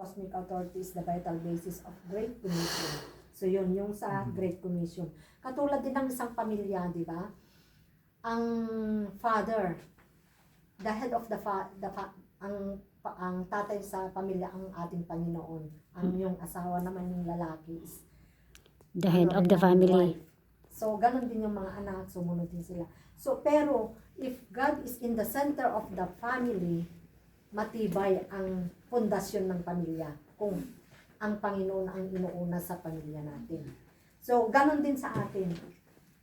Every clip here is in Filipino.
cosmic authority is the vital basis of Great Commission. So yun, yung sa Great Commission. Katulad din ng isang pamilya, di ba? Ang father, the head of ang tatay sa pamilya ang ating Panginoon. Ang yung asawa naman yung lalaki is The head of the family. wife. So ganun din yung mga anak, sumunod din sila. So pero if God is in the center of the family, matibay ang pundasyon ng pamilya kung ang Panginoon ang inuuna sa pamilya natin. So ganun din sa atin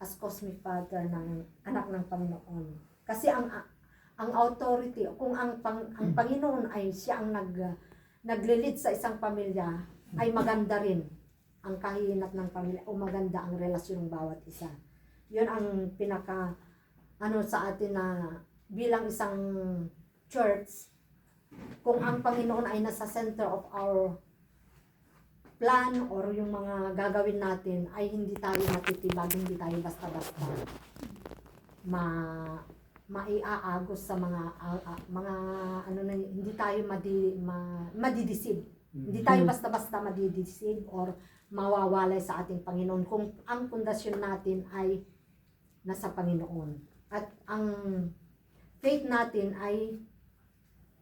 as cosmic father ng anak ng Panginoon. Kasi ang authority, kung ang Panginoon ay siya ang naglilid sa isang pamilya, ay maganda rin ang kahinat ng pamilya o maganda ang relasyon ng bawat isa. Yun ang pinaka sa atin na bilang isang church, kung ang Panginoon ay nasa center of our plan or yung mga gagawin natin, ay hindi tayo matitibag, hindi tayo basta-basta maiaagos sa mga hindi tayo madidisib. Hindi tayo basta-basta madidisib or mawawalay sa ating Panginoon kung ang pundasyon natin ay nasa Panginoon. At ang faith natin ay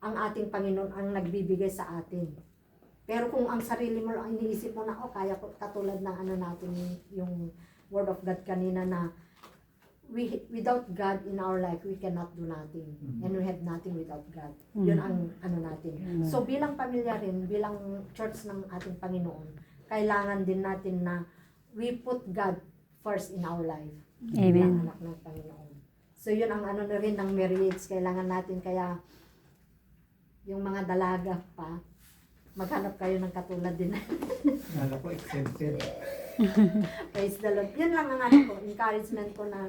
ang ating Panginoon ang nagbibigay sa atin. Pero kung ang sarili mo ang iniisip mo na, kaya ko, katulad ng natin, yung Word of God kanina na, without God in our life, we cannot do nothing. And we have nothing without God. Yun ang natin. So bilang pamilya rin, bilang church ng ating Panginoon, kailangan din natin na we put God first in our life. Amen. Bilang anak ng Panginoon. So yun ang na rin ng marriage, kailangan natin. Kaya yung mga dalaga pa, maghanap kayo ng katulad din. Nala ko exempted. Praise the Lord. Yun lang ang ko, encouragement ko na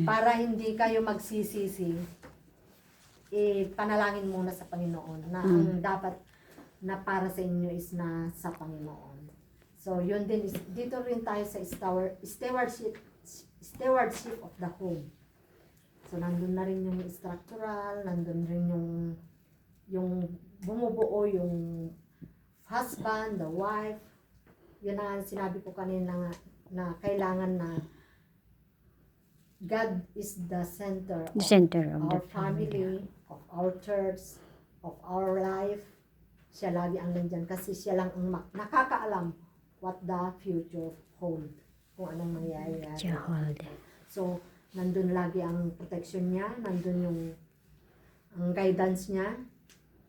para hindi kayo magsisisi, panalangin muna sa Panginoon na ang dapat na para sa inyo is na sa Panginoon. So yun din, dito rin tayo sa stewardship of the home. So nandun na rin yung structural, nandun rin yung bumubuo yung husband, the wife. Yun ang sinabi ko kanina na kailangan na God is the center of our family, of our church, of our life. Siya lagi ang nandyan kasi siya lang ang nakakaalam what the future hold. Kung anong mangyayari. So, nandun lagi ang protection niya, nandun ang guidance niya.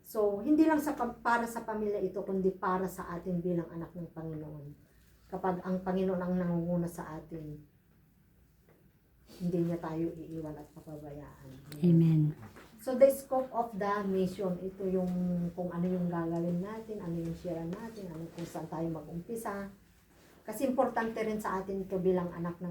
So, hindi lang para sa pamilya ito, kundi para sa atin bilang anak ng Panginoon. Kapag ang Panginoon ang nangunguna sa atin, hindi niya tayo iiwan at papabayaan. Amen. So, the scope of the mission, ito yung kung ano yung gagawin natin, ano yung share natin, ano kung saan tayo mag-umpisa. Kasi importante rin sa atin ito bilang anak ng